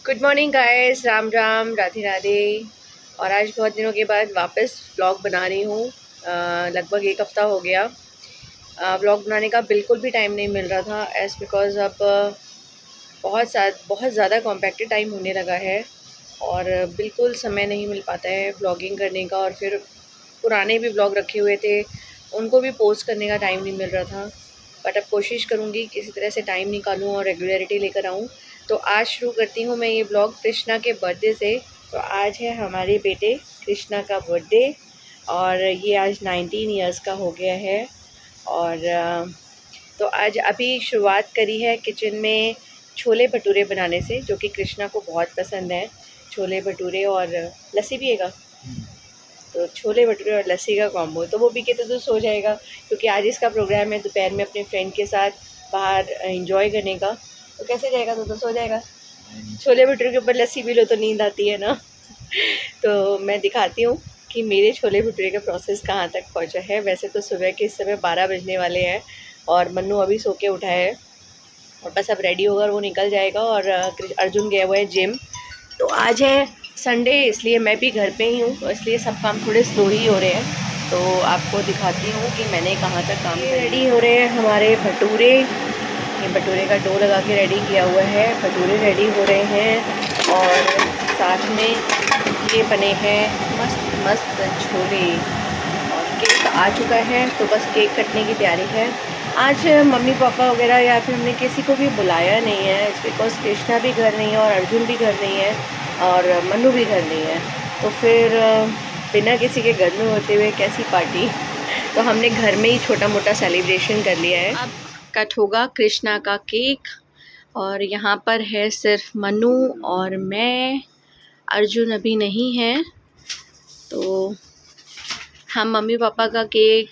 Good morning guys, Ram Ram, Radhe Radhe. और आज बहुत दिनों के बाद वापस व्लॉग बना रही हूँ। लगभग एक हफ़्ता हो गया व्लॉग बनाने का बिल्कुल भी टाइम नहीं मिल रहा था, एज बिकॉज़ अब बहुत ज़्यादा कॉम्पैक्टेड टाइम होने लगा है और बिल्कुल समय नहीं मिल पाता है व्लॉगिंग करने का। और फिर पुराने भी व्लॉग रखे हुए थे, उनको भी पोस्ट करने का टाइम नहीं मिल रहा था। बट अब कोशिश करूँगी किसी तरह से टाइम निकालूँ और रेगुलरिटी लेकर आऊँ। तो आज शुरू करती हूँ मैं ये ब्लॉग कृष्णा के बर्थडे से। तो आज है हमारे बेटे कृष्णा का बर्थडे और ये आज 19 इयर्स का हो गया है। और तो आज अभी शुरुआत करी है किचन में छोले भटूरे बनाने से, जो कि कृष्णा को बहुत पसंद है। छोले भटूरे और लस्सी पिएगा, तो छोले भटूरे और लस्सी का कॉम्बो। तो वो पी के तो सो जाएगा, क्योंकि आज इसका प्रोग्राम है दोपहर में अपने फ्रेंड के साथ बाहर एंजॉय करने का। तो कैसे जाएगा, तो सो जाएगा। छोले भटूरे के ऊपर लस्सी पी लो तो नींद आती है ना। तो मैं दिखाती हूँ कि मेरे छोले भटूरे का प्रोसेस कहाँ तक पहुँचा है। वैसे तो सुबह के इस समय 12 बजने वाले हैं और मन्नू अभी सो के उठा है और बस अब रेडी होगा और वो निकल जाएगा। और अर्जुन गया हुआ है जिम। तो आज है संडे, इसलिए मैं भी घर पे ही हूँ, तो इसलिए सब काम थोड़े स्लो ही हो रहे हैं। तो आपको दिखाती हूँ कि मैंने कहाँ तक काम रेडी हो रहे हैं हमारे भटूरे। ये भटूरे का डो लगा के रेडी किया हुआ है, भटूरे रेडी हो रहे हैं और साथ में ये बने हैं मस्त मस्त छोले। और केक आ चुका है, तो बस केक कटने की तैयारी है। आज मम्मी पापा वगैरह या फिर हमने किसी को भी बुलाया नहीं है, बिकॉज कृष्णा भी घर नहीं है और अर्जुन भी घर नहीं है और मन्नू भी घर नहीं है। तो फिर बिना किसी के घर में होते हुए कैसी पार्टी। तो हमने घर में ही छोटा मोटा सेलिब्रेशन कर लिया है। अब कट होगा कृष्णा का केक और यहाँ पर है सिर्फ मन्नू और मैं। अर्जुन अभी नहीं है, तो हम मम्मी पापा का केक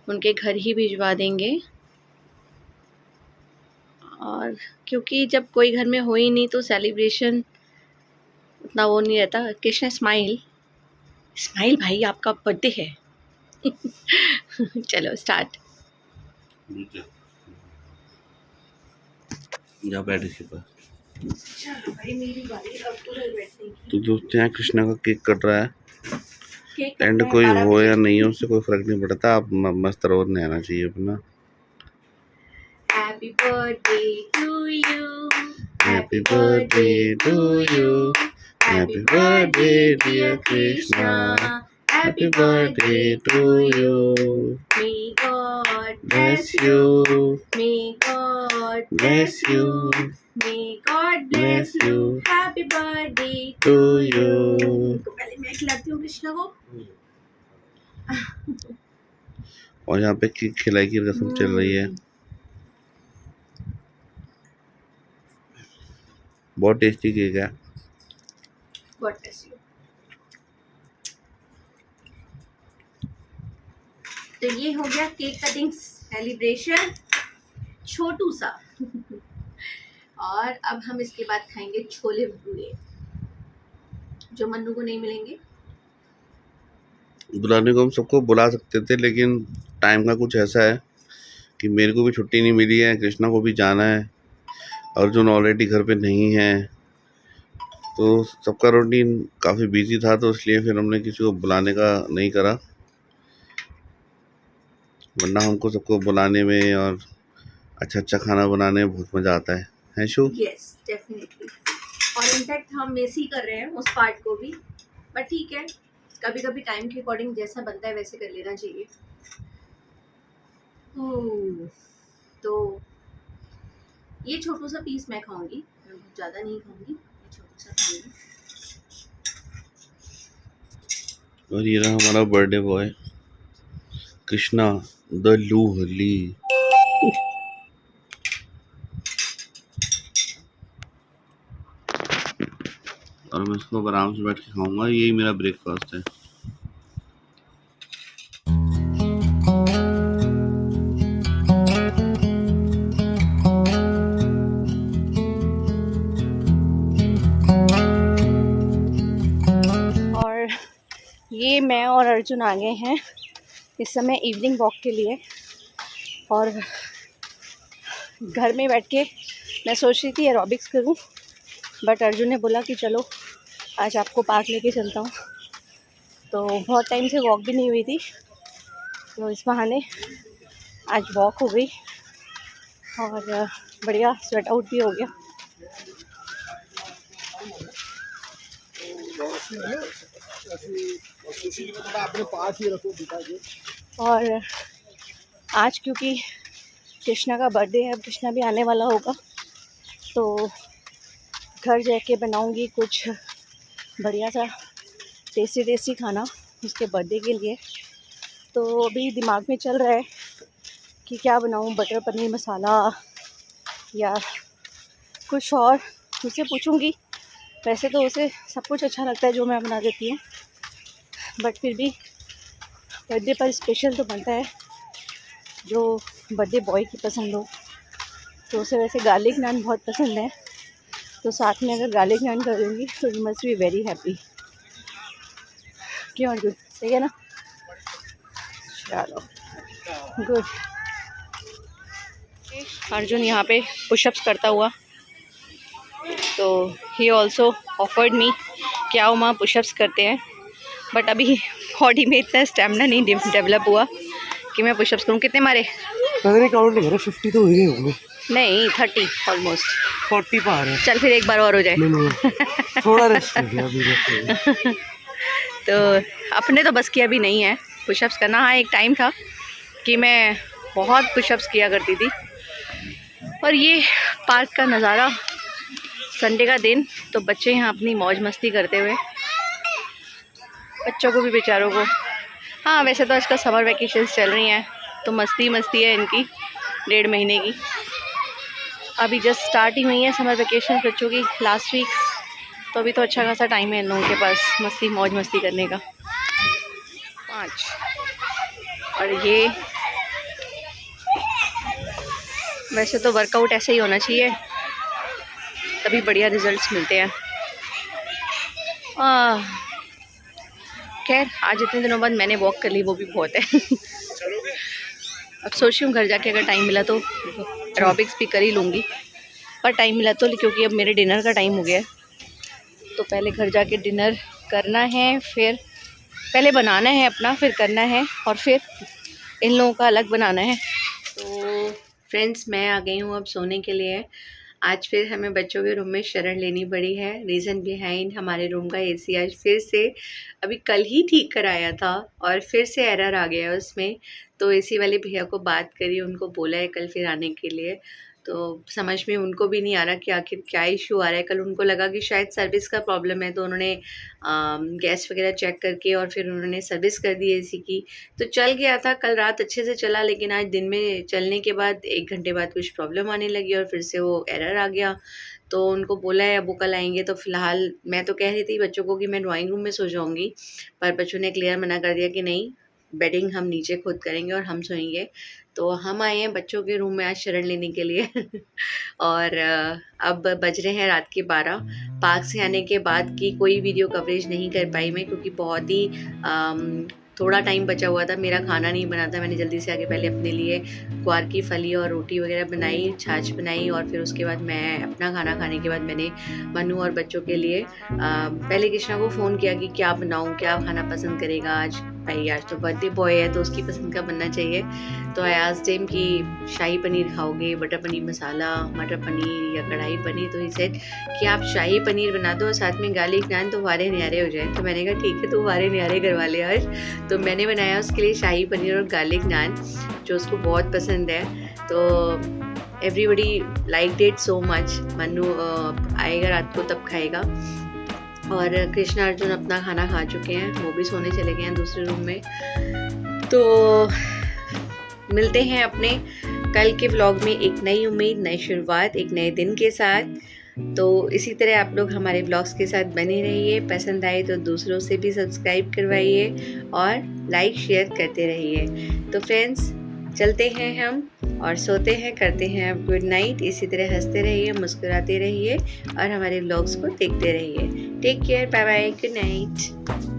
उनके घर ही भिजवा देंगे। और क्योंकि जब कोई घर में हो ही नहीं तो सेलिब्रेशन उतना वो नहीं रहता। कृष्णा स्माइल स्माइल भाई, आपका बर्थडे है। चलो स्टार्ट। जा बैठ इसके पास। चलो भाई, मेरी बारी अब तो बैठने की। तो दोस्तों यहाँ कृष्णा का केक कट रहा है। केक एंड कटना है कोई 12 हो बजे। या नहीं हो उससे कोई फर्क नहीं पड़ता। आप मस्त रहो, नहीं आना चाहिए अपना। Happy birthday to you, happy birthday to you, happy birthday dear Krishna, happy birthday to you. May God bless you, may God bless you, may God bless you happy birthday to you. तो पहले मैं खिलाती हूँ कृष्णा को। और यहाँ पे cake खिलाई की रस्म चल रही है। बहुत टेस्टी केक है। God bless you. तो ये हो गया केक कटिंग सेलिब्रेशन छोटू सा। और अब हम इसके बाद खाएंगे छोले भटूरे, जो मन्नू को नहीं मिलेंगे। बुलाने को हम सबको बुला सकते थे, लेकिन टाइम का कुछ ऐसा है कि मेरे को भी छुट्टी नहीं मिली है, कृष्णा को भी जाना है, अर्जुन ऑलरेडी घर पे नहीं है, तो सबका रूटीन काफ़ी बिजी था। तो इसलिए फिर हमने किसी को बुलाने का नहीं करा, वरना हमको सबको बुलाने में और अच्छा अच्छा खाना बनाने में बहुत मज़ा आता है शो। Yes definitely. और इनफैक्ट हम मिस ही कर रहे हैं उस पार्ट को भी, बट ठीक है, कभी कभी टाइम के अकॉर्डिंग जैसा बनता है वैसे कर लेना चाहिए। तो ये छोटू सा पीस मैं खाऊंगी, मैं बहुत ज़्यादा नहीं खाऊंगी, मैं छोटू सा खाऊंगी। और ये रहा हमारा बर्थडे बॉय कृष्णा द लूहली। और मैं इसको आराम से बैठ के खाऊंगा, यही मेरा ब्रेकफास्ट है। और ये मैं और अर्जुन आ गए हैं इस समय इवनिंग वॉक के लिए। और घर में बैठ के मैं सोच रही थी एरोबिक्स करूं, बट अर्जुन ने बोला कि चलो आज आपको पार्क लेके चलता हूँ। तो बहुत टाइम से वॉक भी नहीं हुई थी, तो इस बहाने आज वॉक हो गई और बढ़िया स्वेट आउट भी हो गया। और आज क्योंकि कृष्णा का बर्थडे है, अब कृष्णा भी आने वाला होगा, तो घर जाके बनाऊंगी कुछ बढ़िया सा टेस्टी खाना उसके बर्थडे के लिए। तो अभी दिमाग में चल रहा है कि क्या बनाऊं, बटर पनीर मसाला या कुछ और। उससे पूछूंगी, वैसे तो उसे सब कुछ अच्छा लगता है जो मैं बना देती हूँ, बट फिर भी बर्थडे पर स्पेशल तो बनता है जो बर्थडे बॉय की पसंद हो। तो उसे वैसे गार्लिक नान बहुत पसंद है, तो साथ में अगर गार्लिक नान कर दूँगी तो you must be very happy. क्यों अर्जुन, सही है ना? चलो गुड। अर्जुन यहाँ पे पुशअप्स करता हुआ, तो ही ऑल्सो ऑफर्ड मी कि आओ माँ पुशअप्स करते हैं, बट अभी बॉडी में इतना स्टेमिना नहीं डेवलप हुआ कि मैं पुशअप्स करूँ। कितने मारे? काउंट नहीं करे, 50 तो हुए होंगे। नहीं 30 ऑलमोस्ट 40 पार है। चल फिर एक बार और हो जाए। नहीं, थोड़ा रेस्ट कर लिया अभी। तो अपने तो बस की अभी नहीं है पुशअप्स करना। हाँ एक टाइम था कि मैं बहुत पुशअप्स किया करती थी। और ये पार्क का नज़ारा, संडे का दिन, तो बच्चे यहाँ अपनी मौज मस्ती करते हुए, बच्चों को भी बेचारों को। हाँ वैसे तो आजकल समर वैकेशंस चल रही हैं, तो मस्ती है इनकी 1.5 महीने की। अभी जस्ट स्टार्ट ही हुई है समर वैकेशन बच्चों की लास्ट वीक, तो अभी तो अच्छा खासा टाइम है इन लोगों के पास मौज मस्ती करने का। 5 और ये वैसे तो वर्कआउट ऐसे ही होना चाहिए, तभी बढ़िया रिजल्ट्स मिलते हैं। खैर आज इतने दिनों बाद मैंने वॉक कर ली, वो भी बहुत है। अब सोच रही हूँ घर जाके अगर टाइम मिला तो एरोबिक्स भी कर ही लूँगी, पर टाइम मिला तो, क्योंकि अब मेरे डिनर का टाइम हो गया है, तो पहले घर जाके डिनर करना है, फिर पहले बनाना है अपना, फिर करना है, और फिर इन लोगों का अलग बनाना है। तो फ्रेंड्स मैं आ गई हूँ अब सोने के लिए। आज फिर हमें बच्चों के रूम में शरण लेनी पड़ी है। रीज़न बिहाइंड, हमारे रूम का एसी आज फिर से, अभी कल ही ठीक कराया था और फिर से एरर आ गया है उसमें। तो एसी वाले भैया को बात करी, उनको बोला है कल फिर आने के लिए, तो समझ में उनको भी नहीं आ रहा कि आखिर क्या इशू आ रहा है। कल उनको लगा कि शायद सर्विस का प्रॉब्लम है, तो उन्होंने गैस वगैरह चेक करके और फिर उन्होंने सर्विस कर दी एसी की। तो चल गया था, कल रात अच्छे से चला, लेकिन आज दिन में चलने के बाद 1 घंटे बाद कुछ प्रॉब्लम आने लगी और फिर से वो एरर आ गया। तो उनको बोला है अब वो कल आएंगे। तो फ़िलहाल मैं तो कह रही थी बच्चों को कि मैं ड्राइंग रूम में सो जाऊँगी, पर बच्चों ने क्लियर मना कर दिया कि नहीं, बेडिंग हम नीचे खुद करेंगे और हम सोएंगे। तो हम आए हैं बच्चों के रूम में आज शरण लेने के लिए। और अब बज रहे हैं रात के 12। पार्क से आने के बाद की कोई वीडियो कवरेज नहीं कर पाई मैं, क्योंकि बहुत ही थोड़ा टाइम बचा हुआ था, मेरा खाना नहीं बना था। मैंने जल्दी से आके पहले अपने लिए ग्वार की फली और रोटी वगैरह बनाई, छाछ बनाई, और फिर उसके बाद मैं अपना खाना खाने के बाद मैंने मनु और बच्चों के लिए पहले कृष्णा को फ़ोन किया कि क्या बनाऊं, क्या खाना पसंद करेगा आज। भाई आज तो बर्थडे बॉय है तो उसकी पसंद का बनना चाहिए। तो आई आस्क्ड हिम कि शाही पनीर खाओगे, बटर पनीर मसाला, मटर पनीर या कढ़ाई पनीर। तो ही सेड कि आप शाही पनीर बना दो और साथ में गार्लिक नान, तो वारे न्यारे हो जाए। तो मैंने कहा ठीक है, तो वारे न्यारे करवा ले आज। तो मैंने बनाया उसके लिए शाही पनीर और गार्लिक नान, जो उसको बहुत पसंद है। तो everybody liked it so much. Manu आएगा रात को तब खाएगा। और कृष्णा अर्जुन अपना खाना खा चुके हैं, वो भी सोने चले गए हैं दूसरे रूम में। तो मिलते हैं अपने कल के व्लॉग में एक नई उम्मीद, नई शुरुआत, एक नए दिन के साथ। तो इसी तरह आप लोग हमारे व्लॉग्स के साथ बने रहिए। पसंद आए तो दूसरों से भी सब्सक्राइब करवाइए और लाइक शेयर करते रहिए। तो फ्रेंड्स चलते हैं हम और सोते हैं, करते हैं अब गुड नाइट। इसी तरह हंसते रहिए, मुस्कुराते रहिए और हमारे व्लॉग्स को देखते रहिए। Take care, bye bye, good night.